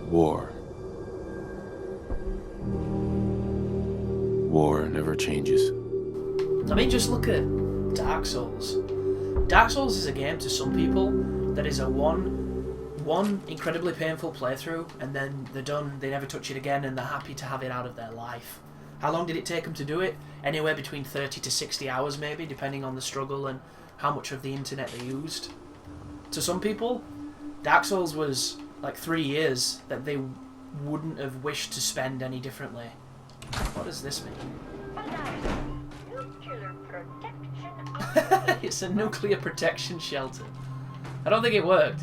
War. War never changes. I mean, just look at Dark Souls. Dark Souls is a game to some people that is a one incredibly painful playthrough, and then they're done, they never touch it again, and they're happy to have it out of their life. How long did it take them to do it? Anywhere between 30 to 60 hours maybe, depending on the struggle and how much of the internet they used. To some people, Dark Souls was like 3 years that they wouldn't have wished to spend any differently. What does this mean? Nuclear protection. It's a nuclear protection shelter. I don't think it worked.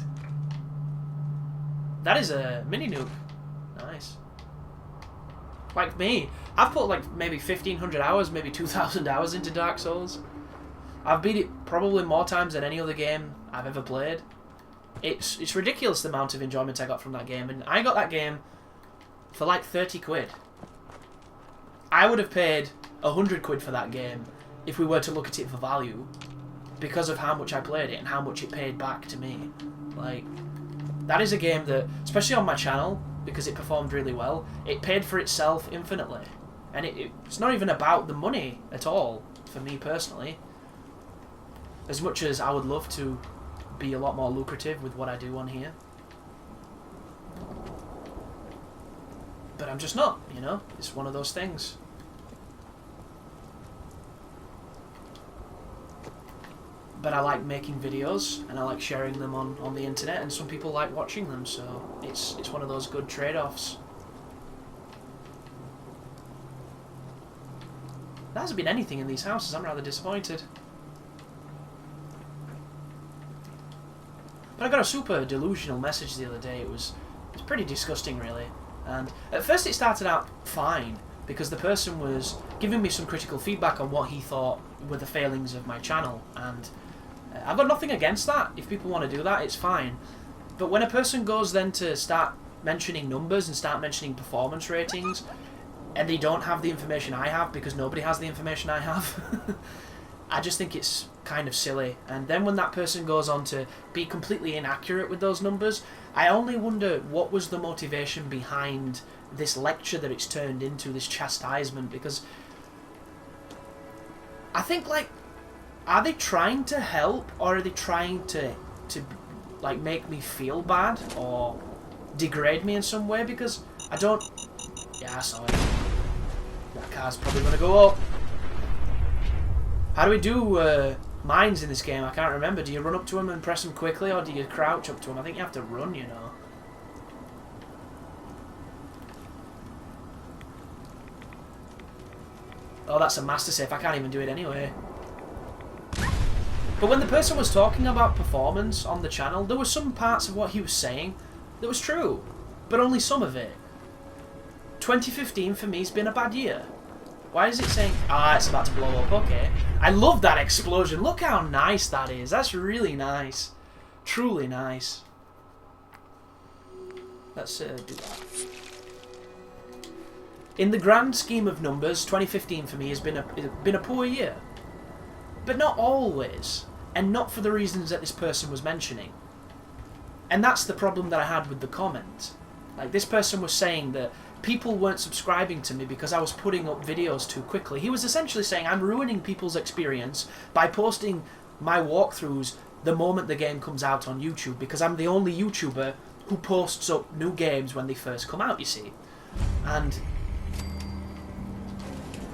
That is a mini nuke. Nice. Like me, I've put like maybe 1,500 hours, maybe 2,000 hours into Dark Souls. I've beat it probably more times than any other game I've ever played. It's ridiculous the amount of enjoyment I got from that game, and I got that game for like 30 quid. I would have paid 100 quid for that game if we were to look at it for value, because of how much I played it and how much it paid back to me. Like, that is a game that, especially on my channel, because it performed really well, it paid for itself infinitely. And it's not even about the money at all, for me personally. As much as I would love to be a lot more lucrative with what I do on here. But I'm just not, you know? It's one of those things. But I like making videos, and I like sharing them on the internet, and some people like watching them, so it's one of those good trade-offs. There hasn't been anything in these houses. I'm rather disappointed. But I got a super delusional message the other day. It's pretty disgusting, really. And at first it started out fine, because the person was giving me some critical feedback on what he thought were the failings of my channel, and I've got nothing against that. If people want to do that, it's fine. But when a person goes then to start mentioning numbers and start mentioning performance ratings, and they don't have the information I have because nobody has the information I have, I just think it's kind of silly. And then when that person goes on to be completely inaccurate with those numbers, I only wonder what was the motivation behind this lecture that it's turned into, this chastisement, because I think, like, are they trying to help, or are they trying to like make me feel bad or degrade me in some way? Because I don't. Yeah, I saw it. That car's probably gonna go up. How do we do mines in this game? I can't remember. Do you run up to them and press them quickly, or do you crouch up to them? I think you have to run, you know. Oh, that's a master safe. I can't even do it anyway. But when the person was talking about performance on the channel, there were some parts of what he was saying that was true, but only some of it. 2015 for me has been a bad year. Why is it saying, it's about to blow up? Okay. I love that explosion. Look how nice that is. That's really nice. Truly nice. Let's do that. In the grand scheme of numbers, 2015 for me has been a poor year. But not always. And not for the reasons that this person was mentioning. And that's the problem that I had with the comment. Like, this person was saying that people weren't subscribing to me because I was putting up videos too quickly. He was essentially saying I'm ruining people's experience by posting my walkthroughs the moment the game comes out on YouTube, because I'm the only YouTuber who posts up new games when they first come out, you see. And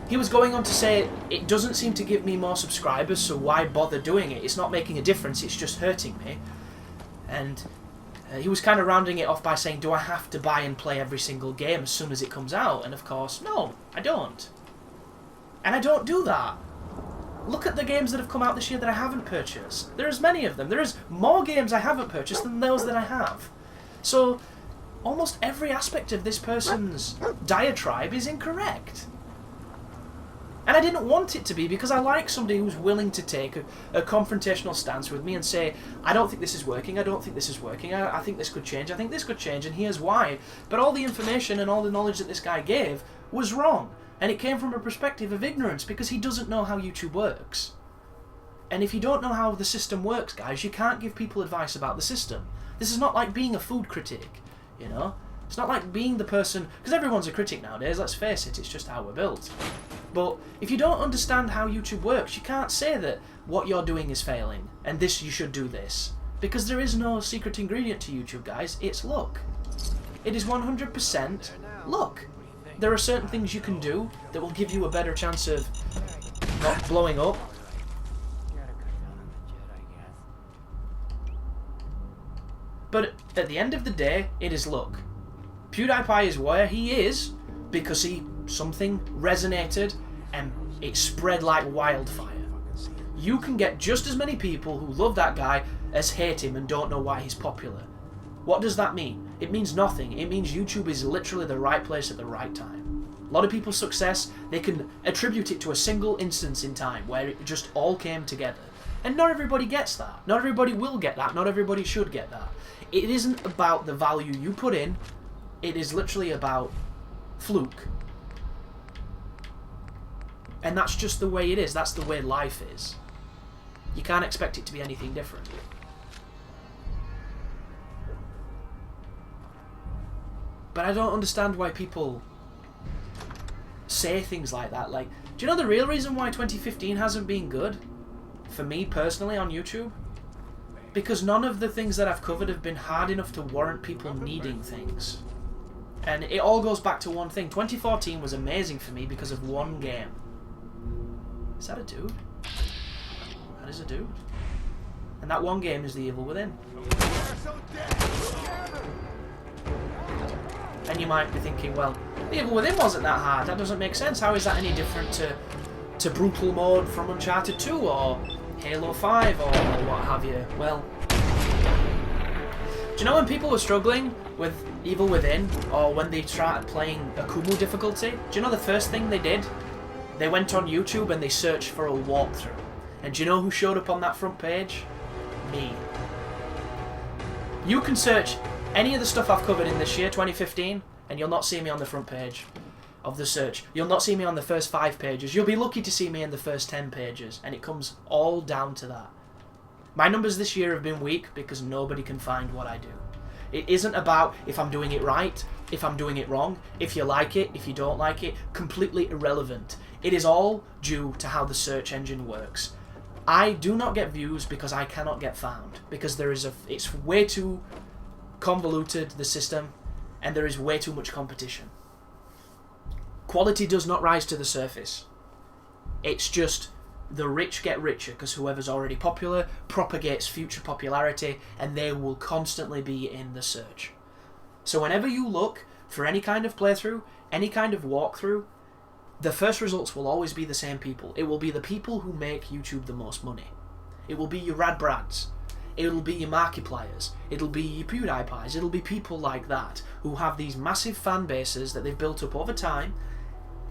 he was going on to say, it doesn't seem to give me more subscribers, so why bother doing it? It's not making a difference, it's just hurting me. And he was kind of rounding it off by saying, do I have to buy and play every single game as soon as it comes out? And of course, no, I don't. And I don't do that. Look at the games that have come out this year that I haven't purchased. There's many of them. There is more games I haven't purchased than those that I have. So, almost every aspect of this person's diatribe is incorrect. And I didn't want it to be, because I like somebody who's willing to take a confrontational stance with me and say, I don't think this is working, I don't think this is working, I think this could change, I think this could change, and here's why. But all the information and all the knowledge that this guy gave was wrong. And it came from a perspective of ignorance, because he doesn't know how YouTube works. And if you don't know how the system works, guys, you can't give people advice about the system. This is not like being a food critic, you know? It's not like being the person... Because everyone's a critic nowadays, let's face it, it's just how we're built. But if you don't understand how YouTube works, you can't say that what you're doing is failing, and this, you should do this. Because there is no secret ingredient to YouTube, guys, it's luck. It is 100% luck. There are certain things you can do that will give you a better chance of not blowing up. But at the end of the day, it is luck. PewDiePie is where he is because something resonated and it spread like wildfire. You can get just as many people who love that guy as hate him and don't know why he's popular. What does that mean? It means nothing. It means YouTube is literally the right place at the right time. A lot of people's success, they can attribute it to a single instance in time where it just all came together. And not everybody gets that. Not everybody will get that. Not everybody should get that. It isn't about the value you put in. It is literally about fluke. And that's just the way it is. That's the way life is. You can't expect it to be anything different. But I don't understand why people say things like that. Like, do you know the real reason why 2015 hasn't been good? For me personally on YouTube? Because none of the things that I've covered have been hard enough to warrant people needing things. And it all goes back to one thing. 2014 was amazing for me because of one game. Is that a dude? That is a dude. And that one game is The Evil Within. And you might be thinking, well, The Evil Within wasn't that hard. That doesn't make sense. How is that any different to Brutal Mode from Uncharted 2 or Halo 5 or what have you? Well, do you know when people were struggling with Evil Within or when they started playing Akumu difficulty? Do you know the first thing they did? They went on YouTube and they searched for a walkthrough. And do you know who showed up on that front page? Me. You can search any of the stuff I've covered in this year, 2015, and you'll not see me on the front page of the search. You'll not see me on the first 5 pages. You'll be lucky to see me in the first 10 pages, and it comes all down to that. My numbers this year have been weak because nobody can find what I do. It isn't about if I'm doing it right, if I'm doing it wrong, if you like it, if you don't like it, completely irrelevant. It is all due to how the search engine works. I do not get views because I cannot get found, because it's way too convoluted, the system, and there is way too much competition. Quality does not rise to the surface. It's just the rich get richer because whoever's already popular propagates future popularity and they will constantly be in the search. So whenever you look for any kind of playthrough, any kind of walkthrough, the first results will always be the same people. It will be the people who make YouTube the most money. It will be your Rad Brads. It'll be your Markipliers. It'll be your PewDiePies. It'll be people like that who have these massive fan bases that they've built up over time,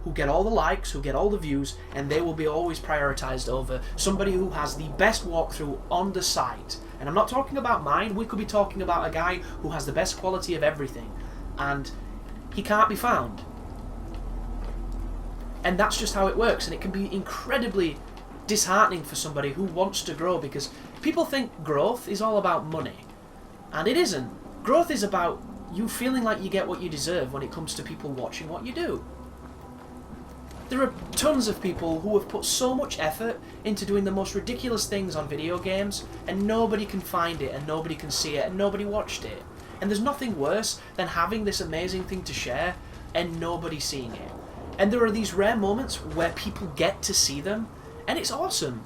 who get all the likes, who get all the views, and they will be always prioritized over somebody who has the best walkthrough on the site. And I'm not talking about mine. We could be talking about a guy who has the best quality of everything, and he can't be found. And that's just how it works, and it can be incredibly disheartening for somebody who wants to grow, because people think growth is all about money, and it isn't. Growth is about you feeling like you get what you deserve when it comes to people watching what you do. There are tons of people who have put so much effort into doing the most ridiculous things on video games, and nobody can find it, and nobody can see it, and nobody watched it. And there's nothing worse than having this amazing thing to share and nobody seeing it. And there are these rare moments where people get to see them, and it's awesome.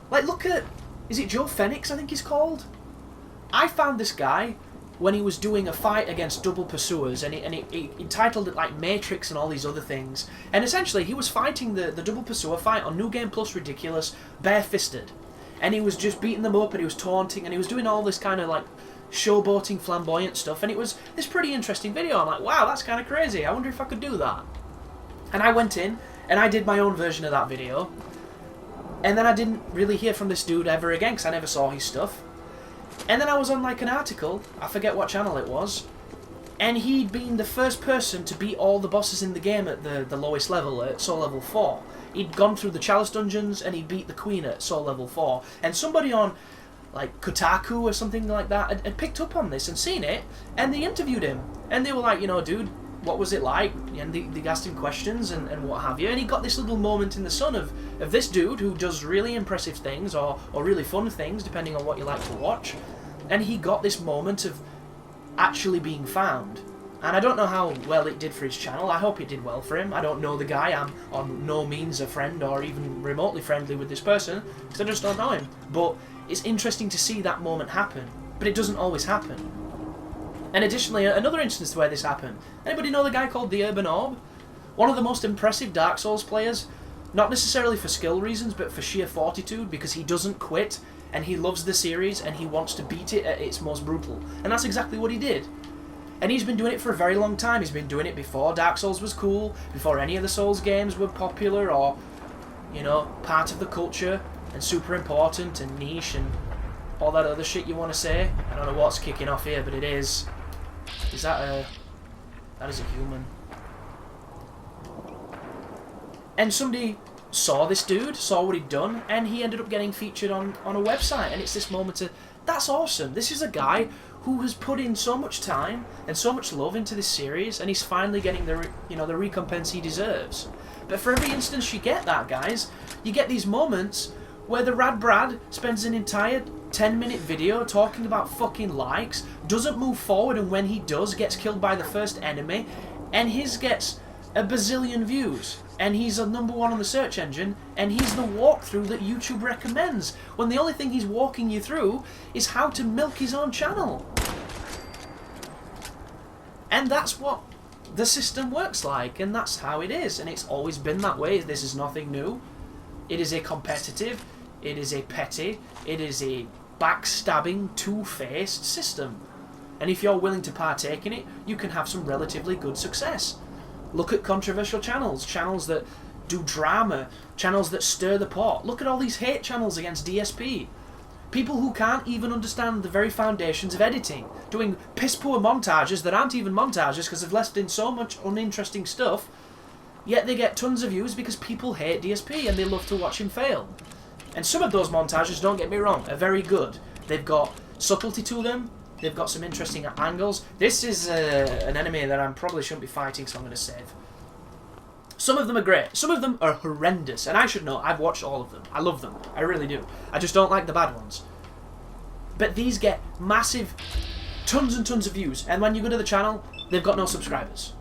Like, look at, is it Joe Phoenix, I think he's called? I found this guy when he was doing a fight against double pursuers, and he entitled it like Matrix and all these other things. And essentially, he was fighting the double pursuer fight on New Game Plus Ridiculous, barefisted. And he was just beating them up, and he was taunting, and he was doing all this kind of like showboating, flamboyant stuff, and it was this pretty interesting video. I'm like, wow, that's kind of crazy. I wonder if I could do that. And I went in, and I did my own version of that video. And then I didn't really hear from this dude ever again, because I never saw his stuff. And then I was on like an article, I forget what channel it was, and he'd been the first person to beat all the bosses in the game at the lowest level, at Soul Level 4. He'd gone through the Chalice Dungeons, and he beat the Queen at Soul Level 4. And somebody on like Kotaku or something like that had picked up on this and seen it, and they interviewed him, and they were like, you know, dude, what was it like? And they asked him questions and what have you, and he got this little moment in the sun of this dude who does really impressive things or really fun things, depending on what you like to watch, and he got this moment of actually being found. And I don't know how well it did for his channel. I hope it did well for him. I don't know the guy. I'm on no means a friend or even remotely friendly with this person, because I just don't know him. But it's interesting to see that moment happen. But it doesn't always happen. And additionally, another instance where this happened. Anybody know the guy called the Urban Orb? One of the most impressive Dark Souls players. Not necessarily for skill reasons, but for sheer fortitude, because he doesn't quit, and he loves the series, and he wants to beat it at its most brutal. And that's exactly what he did. And he's been doing it for a very long time. He's been doing it before Dark Souls was cool, before any of the Souls games were popular or, you know, part of the culture and super important and niche and all that other shit you want to say. I don't know what's kicking off here, but it is. Is that a... That is a human. And somebody saw this dude, saw what he'd done, and he ended up getting featured on a website. And it's this moment of, that's awesome. This is a guy who has put in so much time and so much love into this series, and he's finally getting the the recompense he deserves. But for every instance you get that, guys, you get these moments where the Rad Brad spends an entire 10-minute video talking about fucking likes, doesn't move forward, and when he does, gets killed by the first enemy, and his gets a bazillion views, and he's a #1 on the search engine, and he's the walkthrough that YouTube recommends, when the only thing he's walking you through is how to milk his own channel. And that's what the system works like, and that's how it is, and it's always been that way. This is nothing new. It is a competitive, it is a petty, it is a backstabbing, two-faced system. And if you're willing to partake in it, you can have some relatively good success. Look at controversial channels, channels that do drama, channels that stir the pot. Look at all these hate channels against DSP. People who can't even understand the very foundations of editing, doing piss-poor montages that aren't even montages because they've left in so much uninteresting stuff, yet they get tons of views because people hate DSP and they love to watch him fail. And some of those montages, don't get me wrong, are very good. They've got subtlety to them, they've got some interesting angles. This is an enemy that I probably shouldn't be fighting, so I'm going to save. Some of them are great, some of them are horrendous, and I should know, I've watched all of them. I love them, I really do. I just don't like the bad ones. But these get massive, tons and tons of views, and when you go to the channel, they've got no subscribers.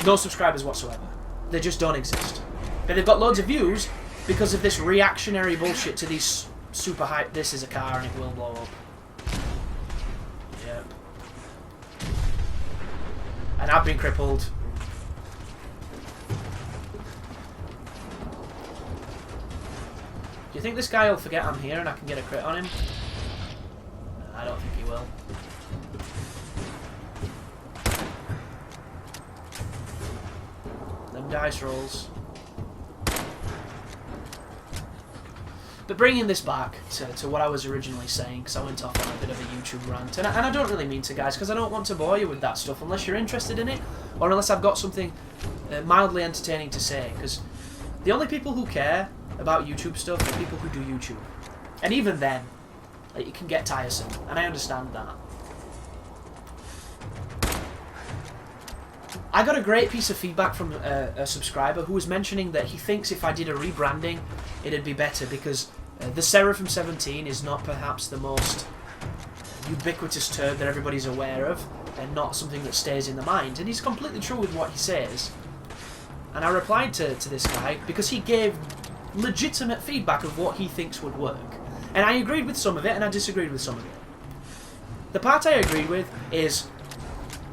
No subscribers whatsoever. They just don't exist. But they've got loads of views because of this reactionary bullshit to these super hype, this is a car and it will blow up. Yep. And I've been crippled. Do you think this guy will forget I'm here and I can get a crit on him? No, I don't think he will. Them dice rolls. But bringing this back to what I was originally saying, because I went off on a bit of a YouTube rant, and I don't really mean to, guys, because I don't want to bore you with that stuff unless you're interested in it, or unless I've got something mildly entertaining to say, because the only people who care about YouTube stuff are people who do YouTube. And even then, it can get tiresome, and I understand that. I got a great piece of feedback from a subscriber who was mentioning that he thinks if I did a rebranding, it'd be better because the Seraphim 17 is not perhaps the most ubiquitous term that everybody's aware of, and not something that stays in the mind. And he's completely true with what he says. And I replied to this guy because he gave legitimate feedback of what he thinks would work. And I agreed with some of it, and I disagreed with some of it. The part I agreed with is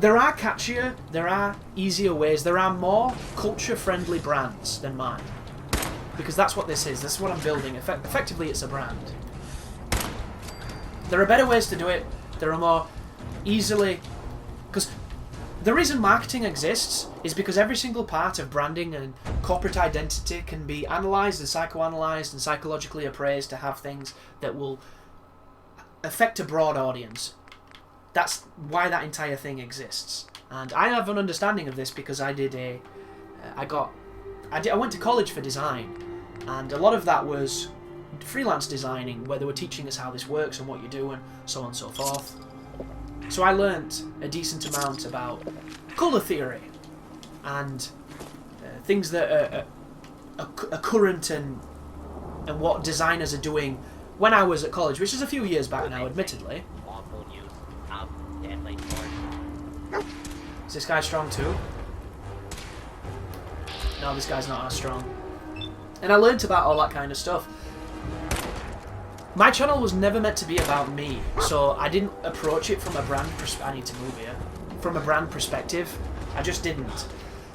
there are catchier, there are easier ways, there are more culture-friendly brands than mine. Because that's what this is, this is what I'm building. Effectively, it's a brand. There are better ways to do it, there are more easily... Because the reason marketing exists is because every single part of branding and corporate identity can be analysed and psychoanalyzed and psychologically appraised to have things that will affect a broad audience. That's why that entire thing exists. And I have an understanding of this because I did I went to college for design, and a lot of that was freelance designing, where they were teaching us how this works and what you do and so on and so forth. So I learnt a decent amount about colour theory and things that are current and what designers are doing when I was at college, which is a few years back now, admittedly. Is this guy strong too? No, this guy's not as strong. And I learnt about all that kind of stuff. My channel was never meant to be about me, so I didn't approach it from a brand perspective. I need to move here. From a brand perspective, I just didn't.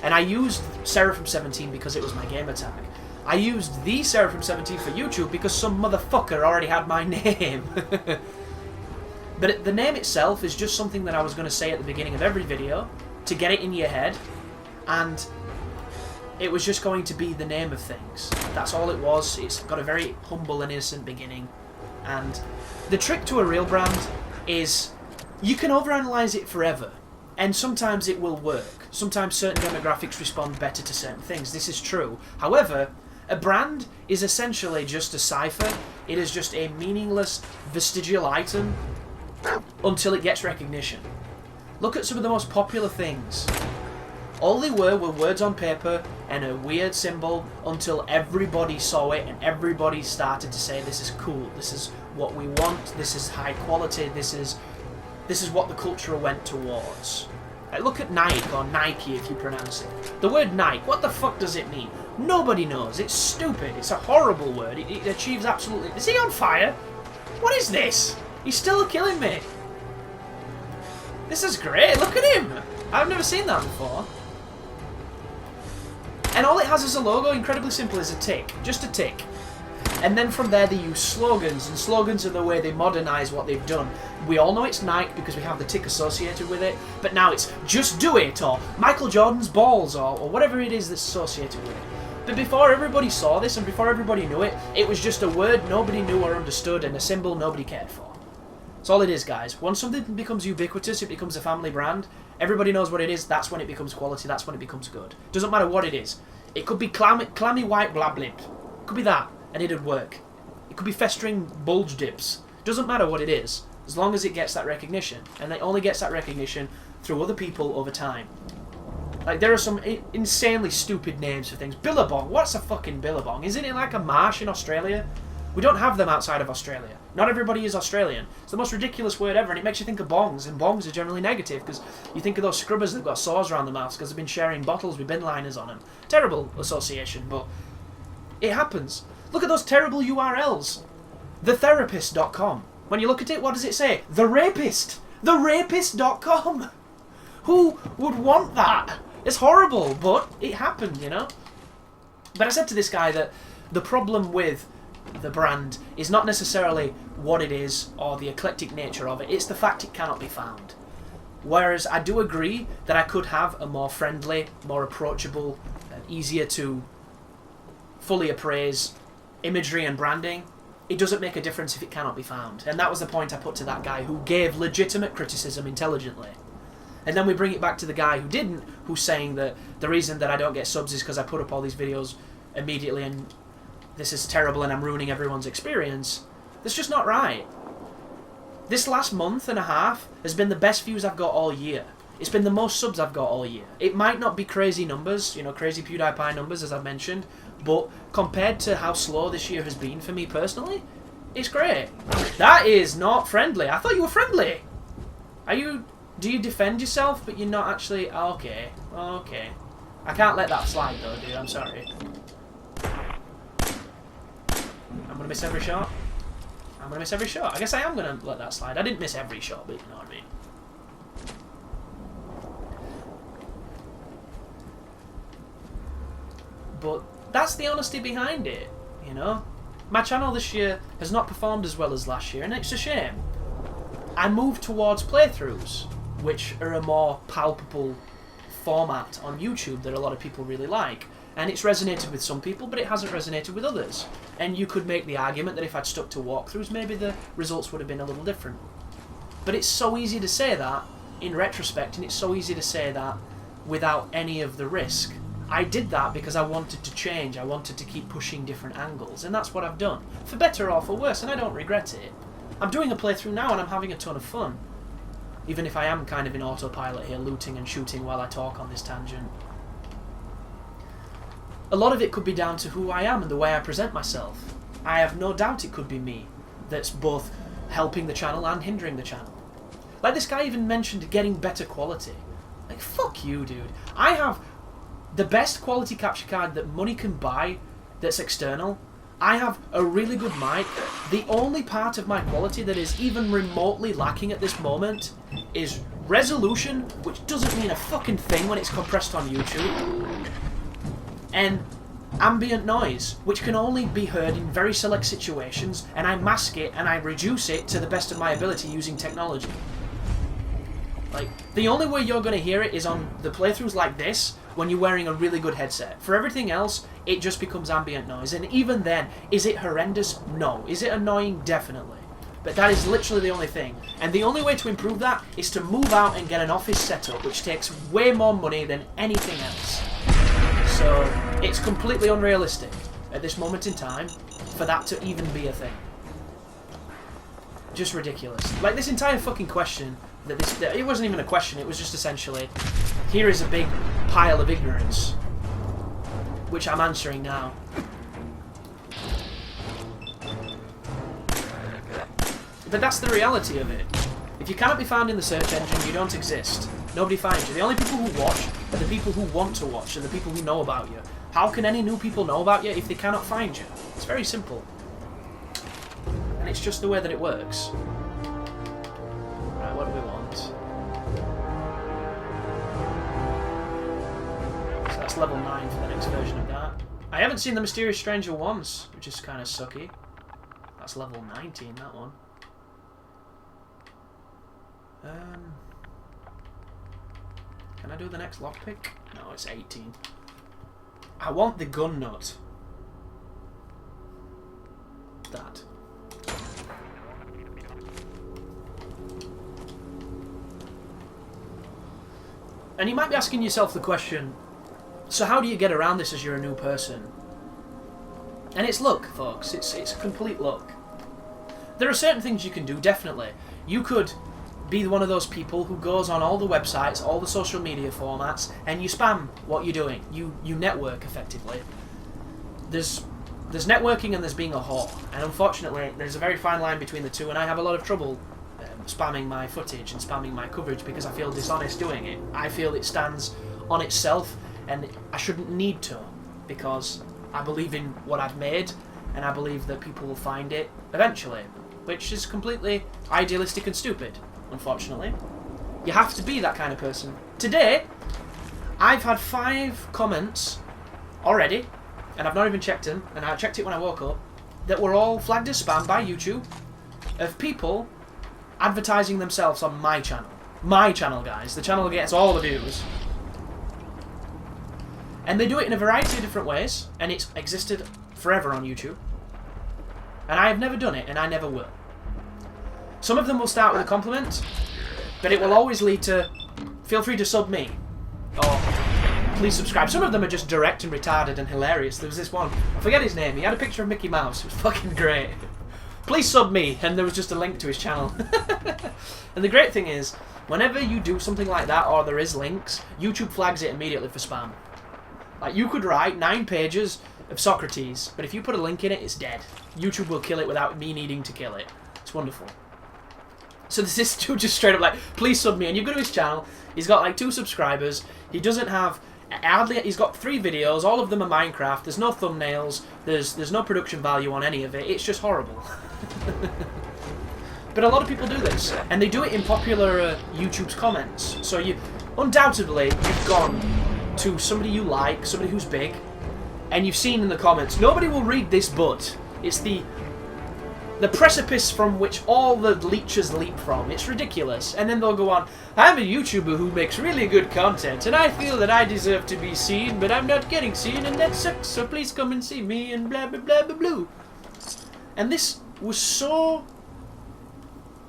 And I used Seraphim17 because it was my gamer tag. I used the Seraphim17 for YouTube because some motherfucker already had my name. But the name itself is just something that I was going to say at the beginning of every video to get it in your head, and it was just going to be the name of things. That's all it was. It's got a very humble and innocent beginning. And the trick to a real brand is you can overanalyze it forever, and sometimes it will work. Sometimes certain demographics respond better to certain things. This is true. However, a brand is essentially just a cipher. It is just a meaningless vestigial item until it gets recognition. Look at some of the most popular things. All they were words on paper and a weird symbol until everybody saw it and everybody started to say, this is cool, this is what we want, this is high quality, this is what the culture went towards. Look at Nike, or Nike if you pronounce it. The word Nike, what the fuck does it mean? Nobody knows. It's stupid. It's a horrible word. It achieves absolutely... Is he on fire? What is this? He's still killing me. This is great. Look at him. I've never seen that before. And all it has as a logo, incredibly simple, is a tick. Just a tick. And then from there they use slogans, and slogans are the way they modernise what they've done. We all know it's Nike because we have the tick associated with it, but now it's just do it, or Michael Jordan's balls, or whatever it is that's associated with it. But before everybody saw this and before everybody knew it, it was just a word nobody knew or understood and a symbol nobody cared for. That's all it is, guys. Once something becomes ubiquitous, it becomes a family brand. Everybody knows what it is. That's when it becomes quality. That's when it becomes good. Doesn't matter what it is. It could be clammy white blablip. It could be that, and it'd work. It could be festering bulge dips. Doesn't matter what it is, as long as it gets that recognition. And it only gets that recognition through other people over time. Like, there are some insanely stupid names for things. Billabong. What's a fucking billabong? Isn't it like a marsh in Australia? We don't have them outside of Australia. Not everybody is Australian. It's the most ridiculous word ever, and it makes you think of bongs, and bongs are generally negative, because you think of those scrubbers that've got saws around their mouths because they've been sharing bottles with bin liners on them. Terrible association, but it happens. Look at those terrible URLs. Thetherapist.com. When you look at it, what does it say? The Rapist. Therapist.com. Who would want that? It's horrible, but it happened, you know? But I said to this guy that the problem with the brand is not necessarily what it is or the eclectic nature of it, it's the fact it cannot be found. Whereas I do agree that I could have a more friendly, more approachable, easier to fully appraise imagery and branding. It doesn't make a difference if it cannot be found. And that was the point I put to that guy who gave legitimate criticism intelligently. And then we bring it back to the guy who didn't, who's saying that the reason that I don't get subs is because I put up all these videos immediately and this is terrible and I'm ruining everyone's experience. That's just not right. This last month and a half has been the best views I've got all year. It's been the most subs I've got all year. It might not be crazy numbers, you know, crazy PewDiePie numbers as I've mentioned, but compared to how slow this year has been for me personally, it's great. That is not friendly. I thought you were friendly. Are you... Do you defend yourself, but you're not actually... Okay. Okay. I can't let that slide, though, dude. I'm sorry. I'm going to miss every shot. I'm going to miss every shot. I guess I am going to let that slide. I didn't miss every shot, but you know what I mean. But that's the honesty behind it, you know? My channel this year has not performed as well as last year, and it's a shame. I moved towards playthroughs, which are a more palpable format on YouTube that a lot of people really like. And it's resonated with some people, but it hasn't resonated with others. And you could make the argument that if I'd stuck to walkthroughs, maybe the results would have been a little different. But it's so easy to say that in retrospect, and it's so easy to say that without any of the risk. I did that because I wanted to change. I wanted to keep pushing different angles, and that's what I've done. For better or for worse, and I don't regret it. I'm doing a playthrough now and I'm having a ton of fun. Even if I am kind of in autopilot here, looting and shooting while I talk on this tangent. A lot of it could be down to who I am and the way I present myself. I have no doubt it could be me that's both helping the channel and hindering the channel. Like, this guy even mentioned getting better quality. Like, fuck you, dude. I have the best quality capture card that money can buy that's external. I have a really good mic. The only part of my quality that is even remotely lacking at this moment is resolution, which doesn't mean a fucking thing when it's compressed on YouTube, and ambient noise, which can only be heard in very select situations, and I mask it and I reduce it to the best of my ability using technology. Like, the only way you're going to hear it is on the playthroughs like this, when you're wearing a really good headset. For everything else, it just becomes ambient noise. And even then, is it horrendous? No. Is it annoying? Definitely. But that is literally the only thing. And the only way to improve that is to move out and get an office setup, which takes way more money than anything else. So, it's completely unrealistic at this moment in time for that to even be a thing. Just ridiculous. Like, this entire fucking question, that it wasn't even a question, it was just essentially, here is a big pile of ignorance, which I'm answering now. But that's the reality of it. If you cannot be found in the search engine, you don't exist. Nobody finds you. The only people who watch are the people who want to watch and the people who know about you. How can any new people know about you if they cannot find you? It's very simple. And it's just the way that it works. Right, what do we want? So that's level 9 for the next version of that. I haven't seen the Mysterious Stranger once, which is kind of sucky. That's level 19, that one. Can I do the next lockpick? No, it's 18. I want the gun nut. That. And you might be asking yourself the question, so how do you get around this as you're a new person? And it's luck, folks. It's complete luck. There are certain things you can do, definitely. You could be one of those people who goes on all the websites, all the social media formats, and you spam what you're doing. You network, effectively. There's networking and there's being a whore. And unfortunately, there's a very fine line between the two, and I have a lot of trouble spamming my footage and spamming my coverage because I feel dishonest doing it. I feel it stands on itself, and I shouldn't need to, because I believe in what I've made, and I believe that people will find it eventually, which is completely idealistic and stupid, unfortunately. You have to be that kind of person. Today, I've had 5 comments already, and I've not even checked them, and I checked it when I woke up, that were all flagged as spam by YouTube, of people advertising themselves on my channel. My channel, guys. The channel gets all the views. And they do it in a variety of different ways, and it's existed forever on YouTube. And I have never done it, and I never will. Some of them will start with a compliment, but it will always lead to, feel free to sub me, or please subscribe. Some of them are just direct and retarded and hilarious. There was this one, I forget his name, he had a picture of Mickey Mouse, it was fucking great. Please sub me, and there was just a link to his channel. And the great thing is, whenever you do something like that, or there is links, YouTube flags it immediately for spam. Like, you could write 9 pages of Socrates, but if you put a link in it, it's dead. YouTube will kill it without me needing to kill it. It's wonderful. So there's this dude just straight up like, please sub me, and you go to his channel, he's got like 2 subscribers, he doesn't have, hardly, he's got 3 videos, all of them are Minecraft, there's no thumbnails, there's no production value on any of it, it's just horrible. But a lot of people do this, and they do it in popular YouTube's comments. So you, undoubtedly, you've gone to somebody you like, somebody who's big, and you've seen in the comments, nobody will read this, but it's the precipice from which all the leeches leap from. It's ridiculous. And then they'll go on, I'm a YouTuber who makes really good content, and I feel that I deserve to be seen, but I'm not getting seen, and that sucks, so please come and see me, and blah, blah, blah, blah, blah. And this was so...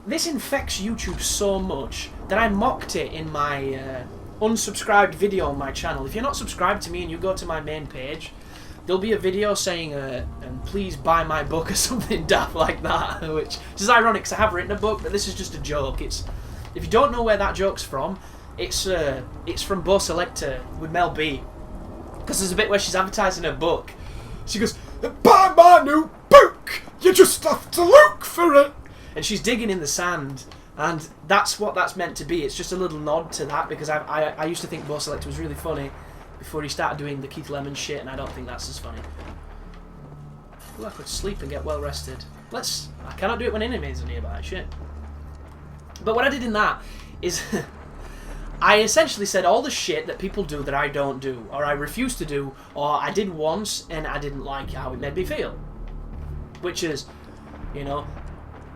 This infects YouTube so much that I mocked it in my unsubscribed video on my channel. If you're not subscribed to me and you go to my main page, there'll be a video saying, and please buy my book or something daft like that, which is ironic because I have written a book, but this is just a joke. It's, if you don't know where that joke's from, it's from Bo Selector with Mel B. Because there's a bit where she's advertising her book. She goes, buy my new book! You just have to look for it! And she's digging in the sand. And that's what that's meant to be. It's just a little nod to that, because I used to think Bo Selector was really funny before he started doing the Keith Lemon shit, and I don't think that's as funny. Ooh, I could sleep and get well rested. I cannot do it when enemies are nearby, shit. But what I did in that is I essentially said all the shit that people do that I don't do, or I refuse to do, or I did once and I didn't like how it made me feel. Which is, you know,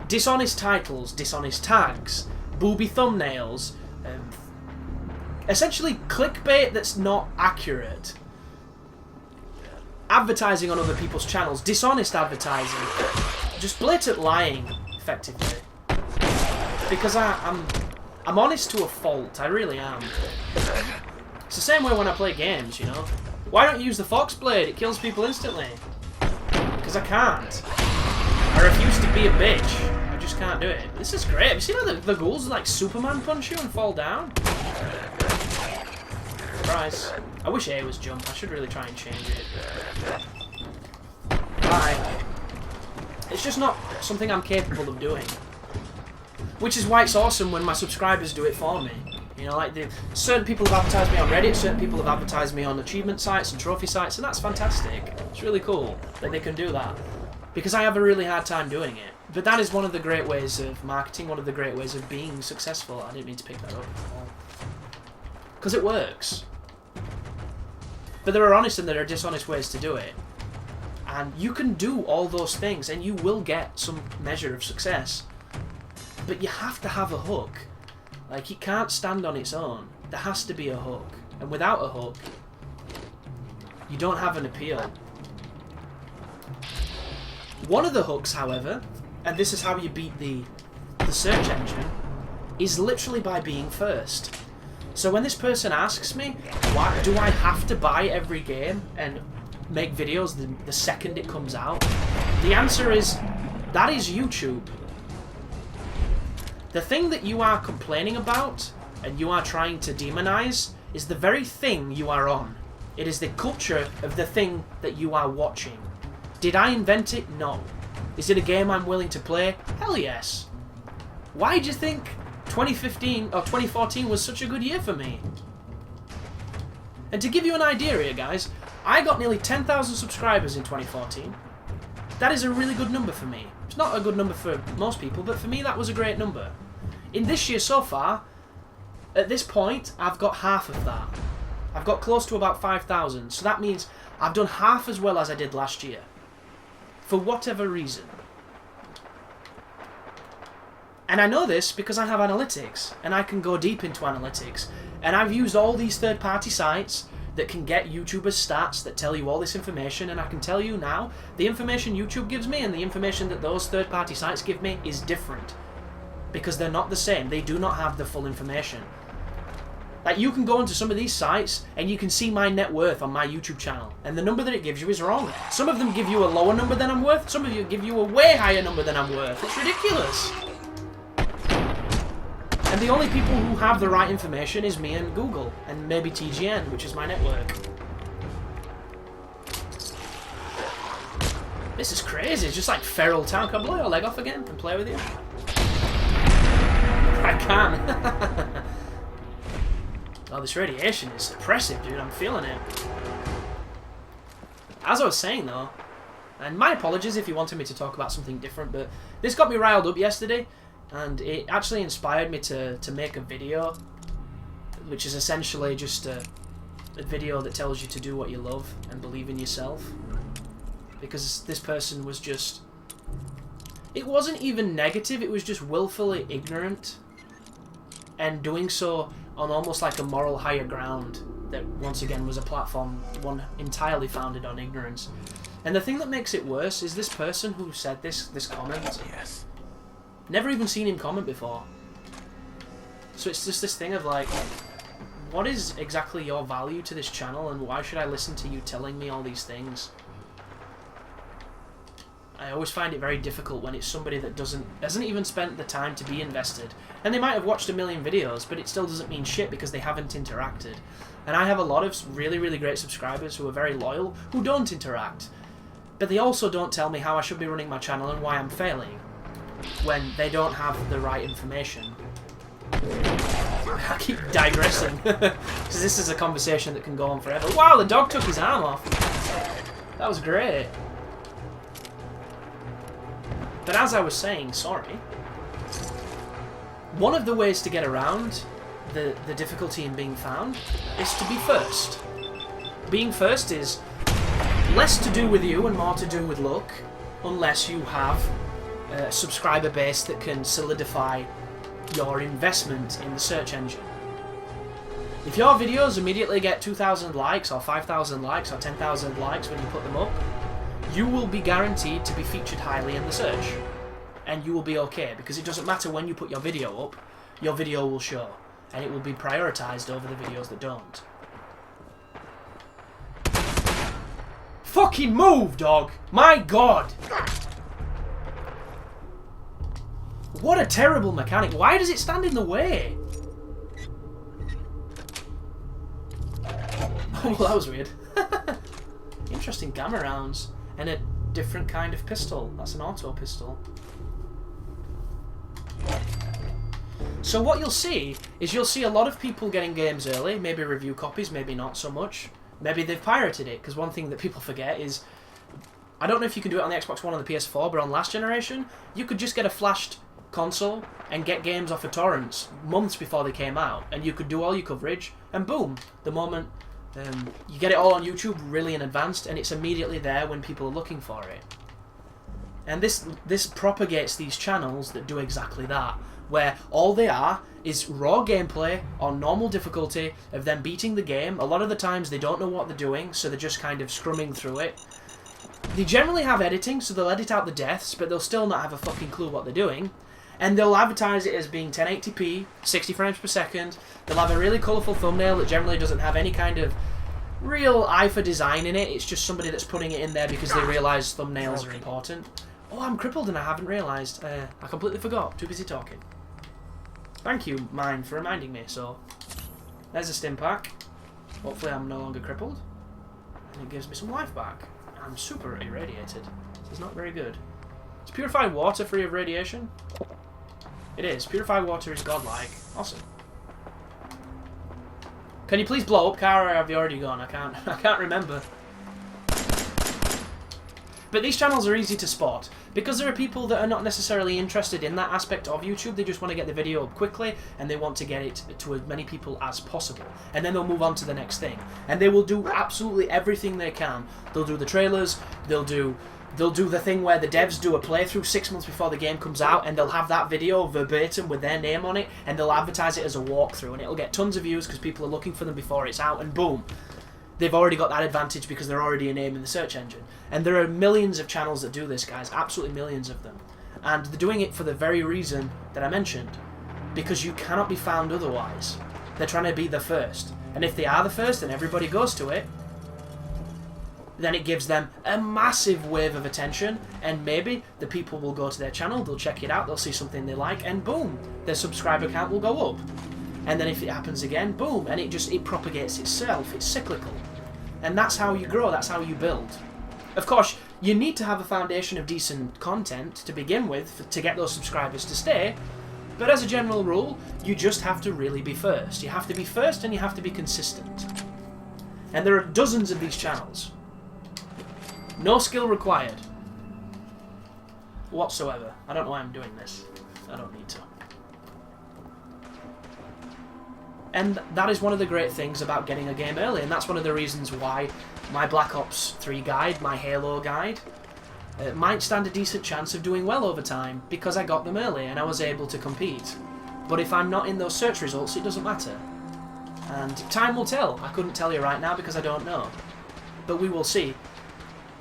dishonest titles, dishonest tags, booby thumbnails, essentially clickbait that's not accurate, advertising on other people's channels, dishonest advertising, just blatant lying, effectively. Because I'm honest to a fault, I really am. It's the same way when I play games, you know. Why don't you use the Fox Blade? It kills people instantly. Because I can't. I refuse to be a bitch. I just can't do it. This is great. Have you seen how the ghouls like Superman punch you and fall down? Surprise. I wish A was jump. I should really try and change it. Bye. It's just not something I'm capable of doing. Which is why it's awesome when my subscribers do it for me. You know, like certain people have advertised me on Reddit, certain people have advertised me on achievement sites and trophy sites, and that's fantastic. It's really cool that they can do that. Because I have a really hard time doing it. But that is one of the great ways of marketing, one of the great ways of being successful. I didn't mean to pick that up. Because it works. But there are honest and there are dishonest ways to do it. And you can do all those things and you will get some measure of success. But you have to have a hook. Like, it can't stand on its own. There has to be a hook. And without a hook, you don't have an appeal. One of the hooks, however, and this is how you beat the search engine, is literally by being first. So when this person asks me, why do I have to buy every game and make videos the second it comes out? The answer is, that is YouTube. The thing that you are complaining about and you are trying to demonize is the very thing you are on. It is the culture of the thing that you are watching. Did I invent it? No. Is it a game I'm willing to play? Hell yes. Why do you think 2015 or 2014 was such a good year for me? And to give you an idea here, guys, I got nearly 10,000 subscribers in 2014. That is a really good number for me. It's not a good number for most people, but for me that was a great number. In this year so far, at this point, I've got half of that. I've got close to about 5,000, so that means I've done half as well as I did last year. For whatever reason. And I know this because I have analytics, and I can go deep into analytics. And I've used all these third-party sites that can get YouTubers stats that tell you all this information, and I can tell you now, the information YouTube gives me and the information that those third-party sites give me is different. Because they're not the same. They do not have the full information. Like, you can go into some of these sites and you can see my net worth on my YouTube channel, and the number that it gives you is wrong. Some of them give you a lower number than I'm worth, some of you give you a way higher number than I'm worth. It's ridiculous. And the only people who have the right information is me and Google, and maybe TGN, which is my network. This is crazy. It's just like feral town. Can I blow your leg off again and play with you? I can. Oh, this radiation is oppressive, dude. I'm feeling it. As I was saying, though, and my apologies if you wanted me to talk about something different, but this got me riled up yesterday, and it actually inspired me to make a video, which is essentially just a video that tells you to do what you love and believe in yourself. Because this person was just... It wasn't even negative, it was just willfully ignorant, and doing so on almost like a moral higher ground that once again was a platform one entirely founded on ignorance. And the thing that makes it worse is this person who said this comment. Yes. Never even seen him comment before. So it's just this thing of like, what is exactly your value to this channel, and why should I listen to you telling me all these things? I always find it very difficult when it's somebody that hasn't even spent the time to be invested. And they might have watched a million videos, but it still doesn't mean shit because they haven't interacted. And I have a lot of really, really great subscribers who are very loyal, who don't interact. But they also don't tell me how I should be running my channel and why I'm failing, when they don't have the right information. I keep digressing, because this is a conversation that can go on forever. Wow, the dog took his arm off. That was great. But as I was saying, sorry, one of the ways to get around the difficulty in being found is to be first. Being first is less to do with you and more to do with luck, unless you have a subscriber base that can solidify your investment in the search engine. If your videos immediately get 2,000 likes or 5,000 likes or 10,000 likes when you put them up, you will be guaranteed to be featured highly in the search. And you will be okay, because it doesn't matter when you put your video up, your video will show. And it will be prioritised over the videos that don't. Fucking move, dog! My god! What a terrible mechanic. Why does it stand in the way? Oh, well, that was weird. Interesting gamma rounds. And a different kind of pistol. That's an auto pistol. So what you'll see is you'll see a lot of people getting games early. Maybe review copies, maybe not so much. Maybe they've pirated it. Because one thing that people forget is... I don't know if you can do it on the Xbox One or the PS4, but on last generation, you could just get a flashed console and get games off of torrents months before they came out, and you could do all your coverage, and boom, the moment you get it all on YouTube really in advance, and it's immediately there when people are looking for it. And this propagates these channels that do exactly that, where all they are is raw gameplay on normal difficulty of them beating the game. A lot of the times they don't know what they're doing, so they're just kind of scrumming through it. They generally have editing, so they'll edit out the deaths, but they'll still not have a fucking clue what they're doing. And they'll advertise it as being 1080p, 60 frames per second. They'll have a really colourful thumbnail that generally doesn't have any kind of real eye for design in it. It's just somebody that's putting it in there because they realise thumbnails are important. Oh, I'm crippled and I haven't realised. I completely forgot. Too busy talking. Thank you, Mine, for reminding me. So, there's a stim pack. Hopefully I'm no longer crippled. And it gives me some life back. I'm super irradiated. This is not very good. Is purified water free of radiation? It is. Purified water is godlike. Awesome. Can you please blow up, car, or have you already gone? I can't remember. But these channels are easy to spot because there are people that are not necessarily interested in that aspect of YouTube. They just want to get the video up quickly and they want to get it to as many people as possible. And then they'll move on to the next thing. And they will do absolutely everything they can. They'll do the trailers, they'll do the thing where the devs do a playthrough 6 months before the game comes out, and they'll have that video verbatim with their name on it, and they'll advertise it as a walkthrough, and it'll get tons of views because people are looking for them before it's out, and boom. They've already got that advantage because they're already a name in the search engine. And there are millions of channels that do this, guys. Absolutely millions of them. And they're doing it for the very reason that I mentioned. Because you cannot be found otherwise. They're trying to be the first. And if they are the first and everybody goes to it, then it gives them a massive wave of attention. And maybe the people will go to their channel, they'll check it out, they'll see something they like, and boom, their subscriber count will go up. And then if it happens again, boom, and it propagates itself. It's cyclical. And that's how you grow, that's how you build. Of course, you need to have a foundation of decent content to begin with to get those subscribers to stay, but as a general rule, you just have to really be first. You have to be first and you have to be consistent. And there are dozens of these channels. No skill required. Whatsoever. I don't know why I'm doing this. I don't need to. And that is one of the great things about getting a game early, and that's one of the reasons why my Black Ops 3 guide, my Halo guide, might stand a decent chance of doing well over time, because I got them early and I was able to compete. But if I'm not in those search results, it doesn't matter. And time will tell. I couldn't tell you right now because I don't know. But we will see.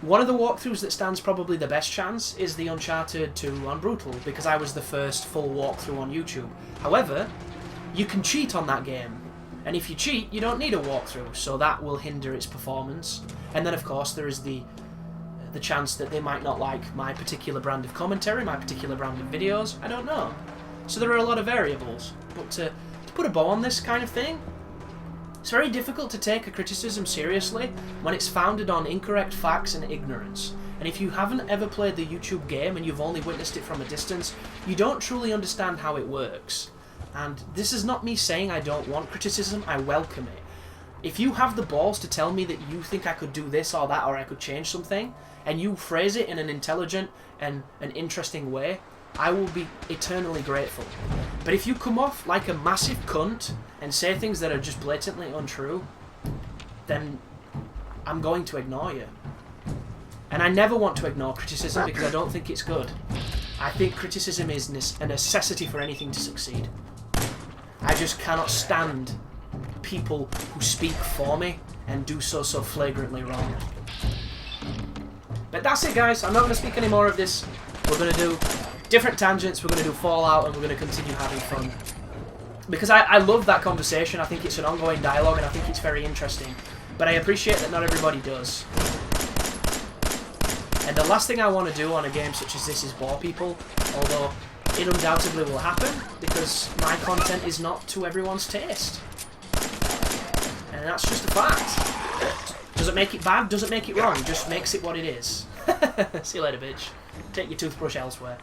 One of the walkthroughs that stands probably the best chance is the Uncharted 2 on Brutal, because I was the first full walkthrough on YouTube. However, you can cheat on that game. And if you cheat, you don't need a walkthrough, so that will hinder its performance. And then, of course, there is the chance that they might not like my particular brand of commentary, my particular brand of videos. I don't know. So there are a lot of variables. But to put a bow on this kind of thing, it's very difficult to take a criticism seriously when it's founded on incorrect facts and ignorance. And if you haven't ever played the YouTube game and you've only witnessed it from a distance, you don't truly understand how it works. And this is not me saying I don't want criticism, I welcome it. If you have the balls to tell me that you think I could do this or that, or I could change something, and you phrase it in an intelligent and an interesting way, I will be eternally grateful. But if you come off like a massive cunt and say things that are just blatantly untrue, then I'm going to ignore you. And I never want to ignore criticism because I don't think it's good. I think criticism is a necessity for anything to succeed. I just cannot stand people who speak for me and do so flagrantly wrong. But that's it, guys. I'm not going to speak any more of this. We're going to do different tangents, we're going to do Fallout, and we're going to continue having fun. Because I love that conversation. I think it's an ongoing dialogue, and I think it's very interesting. But I appreciate that not everybody does. And the last thing I want to do on a game such as this is bore people, although it undoubtedly will happen, because my content is not to everyone's taste. And that's just a fact. Does it make it bad? Does it make it wrong? Just makes it what it is. See you later, bitch. Take your toothbrush elsewhere.